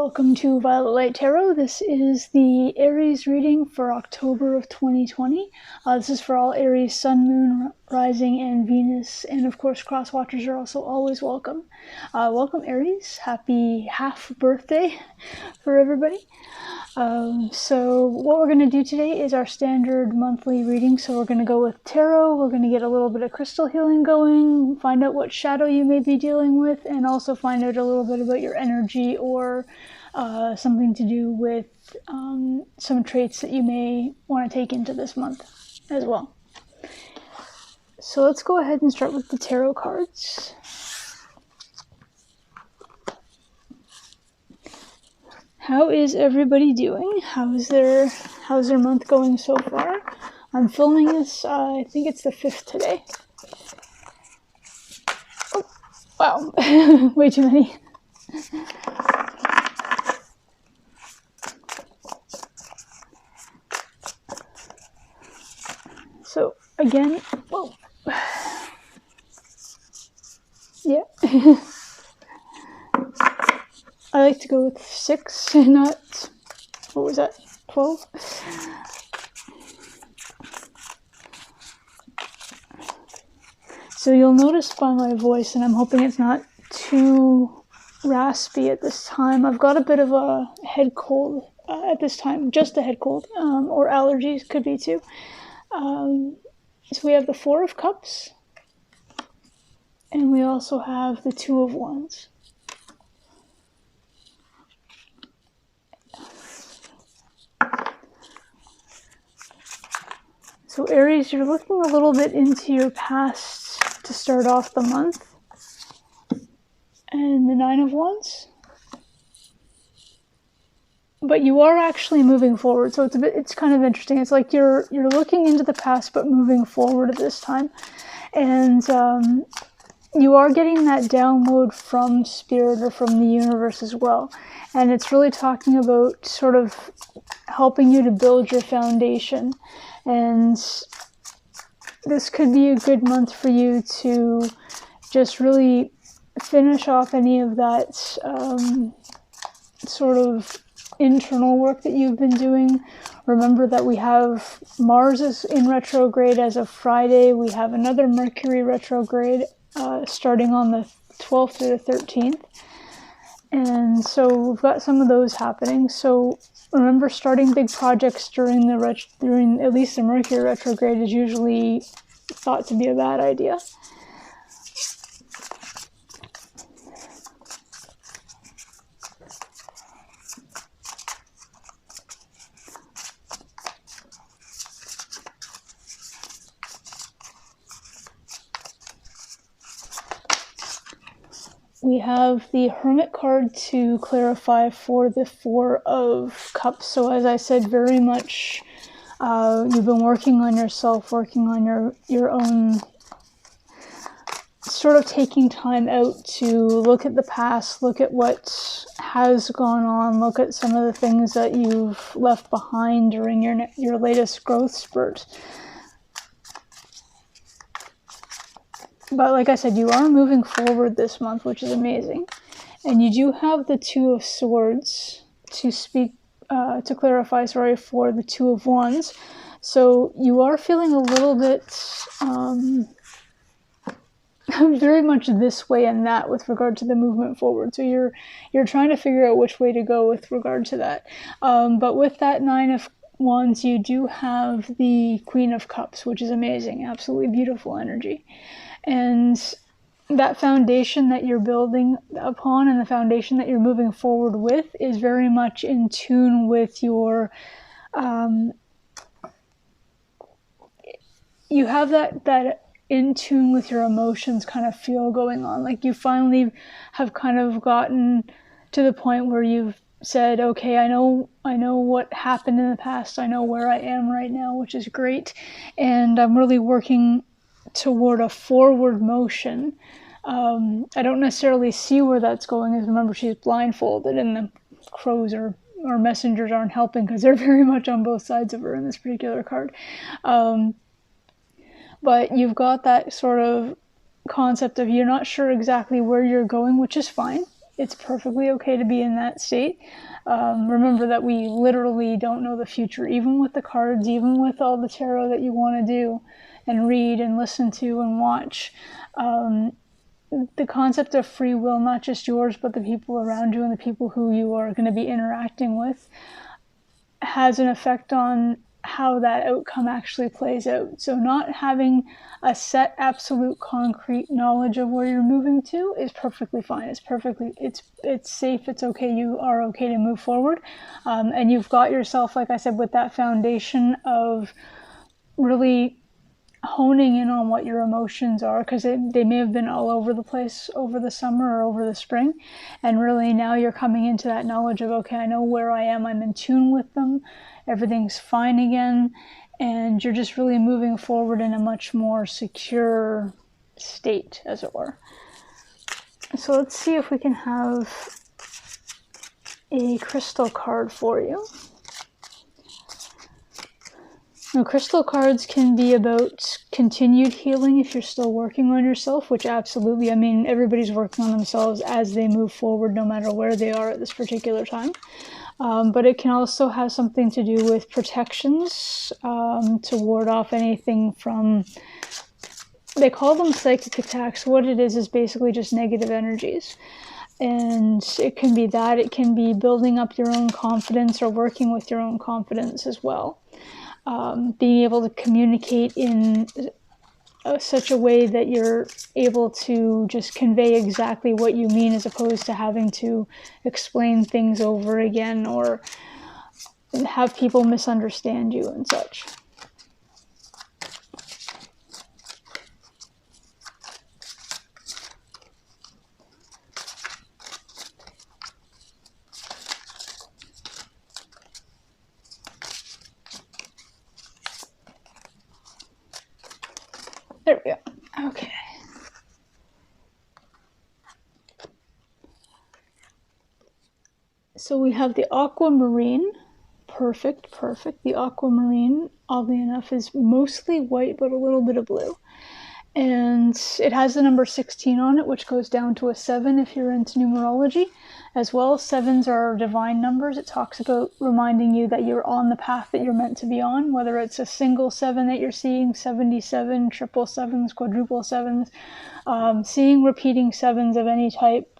Welcome to Violet Light Tarot. This is the Aries reading for October of 2020. This is for all Aries, Sun, Moon, Rising, and Venus. And of course, cross-watchers are also always welcome. Welcome, Aries. Happy half birthday for everybody. So what we're going to do today is our standard monthly reading. So we're going to go with tarot. We're going to get a little bit of crystal healing going, find out what shadow you may be dealing with, and also find out a little bit about your energy or something to do with some traits that you may want to take into this month as well. So let's go ahead and start with the tarot cards. How is everybody doing? How's their month going so far? I'm filming this, I think it's the 5th today. Oh, wow, way too many. So again, whoa. Yeah. I like to go with 6, not, what was that, 12? So you'll notice by my voice, and I'm hoping it's not too raspy at this time, I've got a bit of a head cold at this time, just a head cold, or allergies could be too. So we have the 4 of Cups, and we also have the 2 of Wands. So Aries, you're looking a little bit into your past to start off the month. And the 9 of Wands. But you are actually moving forward, so it's kind of interesting. It's like you're looking into the past but moving forward at this time. And you are getting that download from Spirit or from the universe as well. And it's really talking about sort of helping you to build your foundation. And this could be a good month for you to just really finish off any of that sort of internal work that you've been doing. Remember that we have Mars is in retrograde as of Friday. We have another Mercury retrograde starting on the 12th through the 13th. And so we've got some of those happening. So remember, starting big projects during at least the Mercury retrograde is usually thought to be a bad idea. We have the Hermit card to clarify for the 4 of Cups. So as I said, very much you've been working on yourself, working on your own, sort of taking time out to look at the past, look at what has gone on, look at some of the things that you've left behind during your latest growth spurt. But like I said, you are moving forward this month, which is amazing. And you do have the 2 of Swords to clarify, for the 2 of Wands. So you are feeling a little bit very much this way and that with regard to the movement forward. So you're trying to figure out which way to go with regard to that. But with that 9 of Wands, you do have the Queen of Cups, which is amazing. Absolutely beautiful energy. And that foundation that you're building upon and the foundation that you're moving forward with is very much in tune with your, you have that in tune with your emotions kind of feel going on. Like you finally have kind of gotten to the point where you've said, okay, I know what happened in the past. I know where I am right now, which is great. And I'm really working toward a forward motion. I don't necessarily see where that's going, as remember she's blindfolded and the crows or messengers aren't helping because they're very much on both sides of her in this particular card. But you've got that sort of concept of you're not sure exactly where you're going, which is fine. it's perfectly okay to be in that state. Remember that we literally don't know the future, even with the cards, even with all the tarot that you want to do and read and listen to and watch. The concept of free will, not just yours, but the people around you and the people who you are going to be interacting with, has an effect on how that outcome actually plays out. So not having a set, absolute, concrete knowledge of where you're moving to is perfectly fine. It's safe. It's okay. You are okay to move forward. And you've got yourself, like I said, with that foundation of really honing in on what your emotions are, because they may have been all over the place over the summer or over the spring, and really now you're coming into that knowledge of, okay, I know where I am, I'm in tune with them, everything's fine again, and you're just really moving forward in a much more secure state, as it were. So let's see if we can have a crystal card for you. Now, crystal cards can be about continued healing if you're still working on yourself, which absolutely, I mean, everybody's working on themselves as they move forward, no matter where they are at this particular time. But it can also have something to do with protections, to ward off anything from, they call them psychic attacks. What it is basically just negative energies. And it can be that, it can be building up your own confidence or working with your own confidence as well. Being able to communicate in such a way that you're able to just convey exactly what you mean, as opposed to having to explain things over again or have people misunderstand you and such. There we go. Okay. So we have the aquamarine. Perfect. The aquamarine, oddly enough, is mostly white, but a little bit of blue. And it has the number 16 on it, which goes down to a 7 if you're into numerology. As well, 7s are divine numbers. It talks about reminding you that you're on the path that you're meant to be on, whether it's a single 7 that you're seeing, 77, triple 7s, quadruple 7s, seeing repeating 7s of any type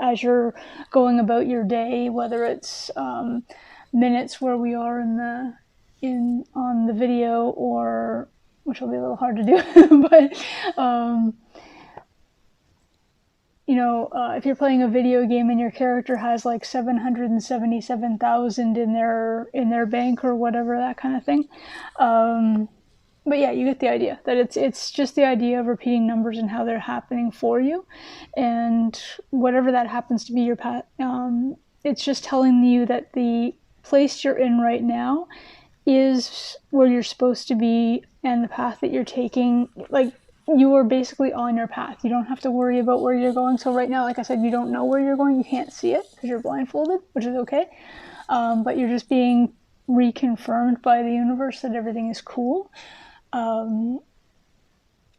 as you're going about your day, whether it's minutes where we are on the video, or which will be a little hard to do, but if you're playing a video game and your character has like 777,000 in their bank or whatever, that kind of thing. But yeah, you get the idea that it's just the idea of repeating numbers and how they're happening for you, and whatever that happens to be your path. It's just telling you that the place you're in right now is where you're supposed to be, and the path that you're taking, like, you are basically on your path. You don't have to worry about where you're going. So right now, like I said, you don't know where you're going. You can't see it because you're blindfolded, which is okay. But you're just being reconfirmed by the universe that everything is cool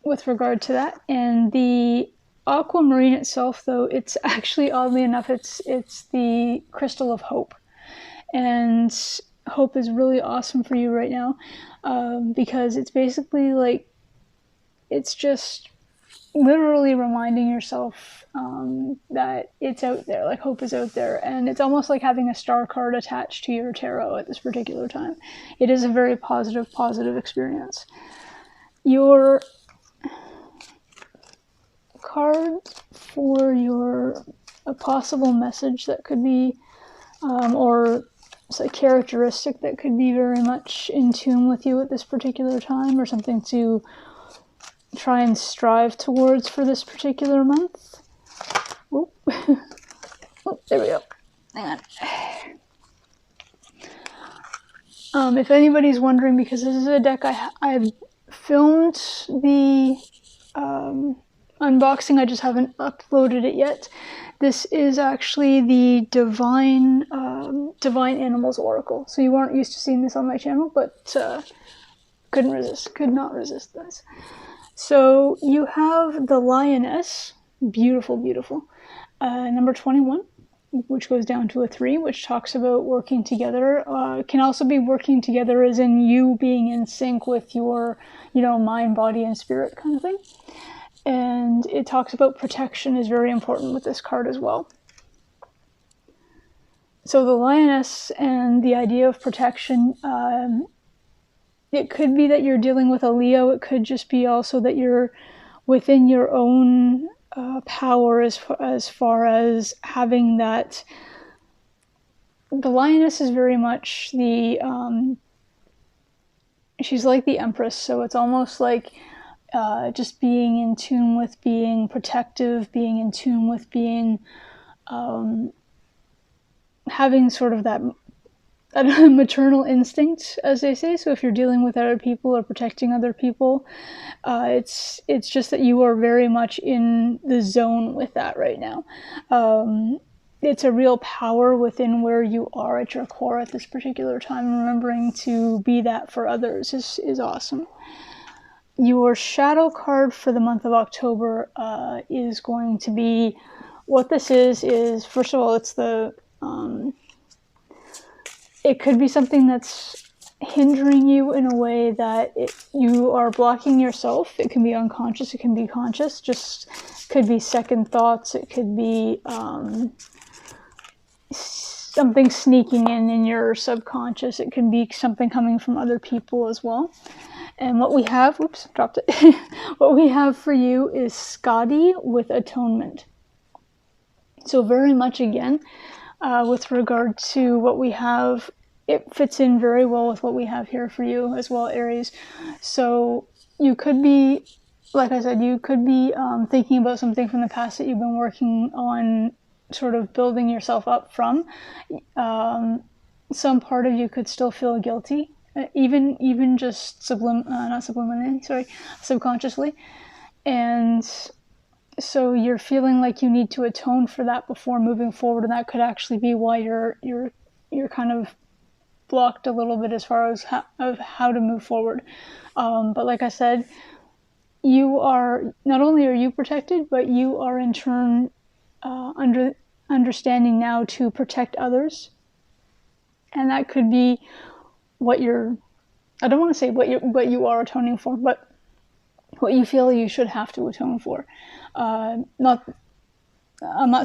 with regard to that. And the aquamarine itself, though, it's actually, oddly enough, it's the crystal of hope. And hope is really awesome for you right now, because it's basically like, it's just literally reminding yourself that it's out there, like hope is out there. And it's almost like having a star card attached to your tarot at this particular time. It is a very positive experience. Your card for a possible message that could be, or it's a characteristic that could be very much in tune with you at this particular time, or something to try and strive towards for this particular month. Oh, there we go. Hang on. If anybody's wondering, because this is a deck I've filmed the unboxing, I just haven't uploaded it yet. This is actually the Divine Animals Oracle. So you aren't used to seeing this on my channel, but could not resist this. So you have the lioness, beautiful. Number 21, which goes down to a 3, which talks about working together. Can also be working together as in you being in sync with your, mind, body, and spirit kind of thing. And it talks about protection is very important with this card as well. So the lioness and the idea of protection, it could be that you're dealing with a Leo. It could just be also that you're within your own power as far as having that. The lioness is very much she's like the empress, so it's almost like just being in tune with being protective, being in tune with being having sort of that maternal instinct, as they say. So if you're dealing with other people or protecting other people, it's just that you are very much in the zone with that right now. It's a real power within where you are at your core at this particular time. Remembering to be that for others is awesome. Your shadow card for the month of October is going to be, what this is first of all, it's the it could be something that's hindering you in a way that you are blocking yourself. It can be unconscious, it can be conscious, just could be second thoughts, it could be something sneaking in your subconscious, it can be something coming from other people as well. And what we have, dropped it. What we have for you is Scotty with atonement. So very much again, with regard to what we have, it fits in very well with what we have here for you as well, Aries. So you could be, like I said, you could be thinking about something from the past that you've been working on, sort of building yourself up from. Some part of you could still feel guilty, even just subconsciously. And so you're feeling like you need to atone for that before moving forward, and that could actually be why you're kind of blocked a little bit as far as how to move forward. But like I said, you are, not only are you protected, but you are in turn understanding now to protect others. And that could be what I don't want to say what you are atoning for, but what you feel you should have to atone for. I'm not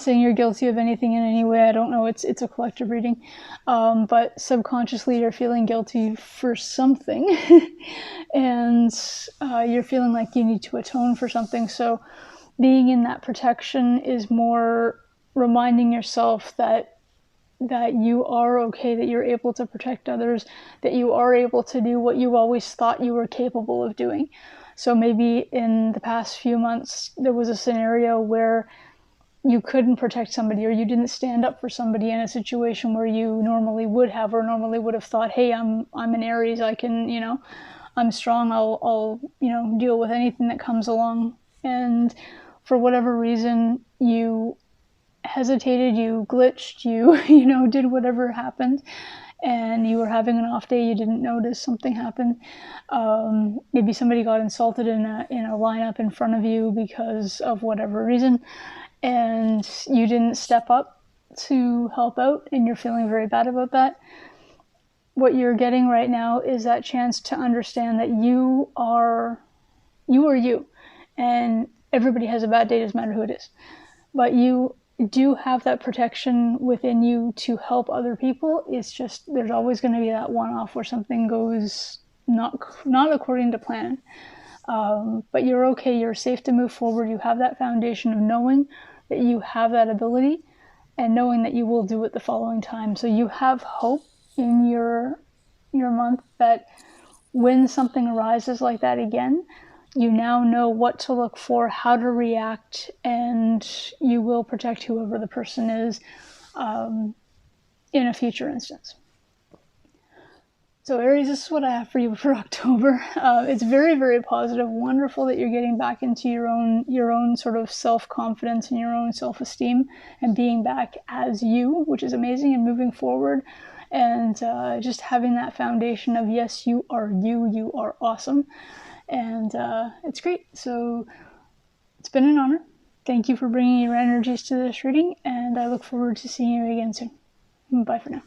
saying you're guilty of anything in any way. I don't know. It's a collective reading. But subconsciously you're feeling guilty for something. And you're feeling like you need to atone for something. So being in that protection is more reminding yourself that you are okay, that you're able to protect others, that you are able to do what you always thought you were capable of doing. So maybe in the past few months, there was a scenario where you couldn't protect somebody, or you didn't stand up for somebody in a situation where you normally would have, or normally would have thought, hey, I'm an Aries, I can, I'm strong, I'll deal with anything that comes along. And for whatever reason, you hesitated, you glitched, you did whatever happened, and you were having an off day, you didn't notice something happened. Maybe somebody got insulted in a lineup in front of you because of whatever reason, and you didn't step up to help out, and you're feeling very bad about that. What you're getting right now is that chance to understand that you are you, and everybody has a bad day, doesn't matter who it is, but you do have that protection within you to help other people. It's just there's always going to be that one-off where something goes not according to plan. But you're okay, you're safe to move forward. You have that foundation of knowing that you have that ability, and knowing that you will do it the following time. So you have hope in your month that when something arises like that again, you now know what to look for, how to react, and you will protect whoever the person is in a future instance. So Aries, this is what I have for you for October. It's very, very positive. Wonderful that you're getting back into your own sort of self-confidence and your own self-esteem, and being back as you, which is amazing, and moving forward. And just having that foundation of, yes, you are awesome. And it's great. So it's been an honor. Thank you for bringing your energies to this reading, and I look forward to seeing you again soon. Bye for now.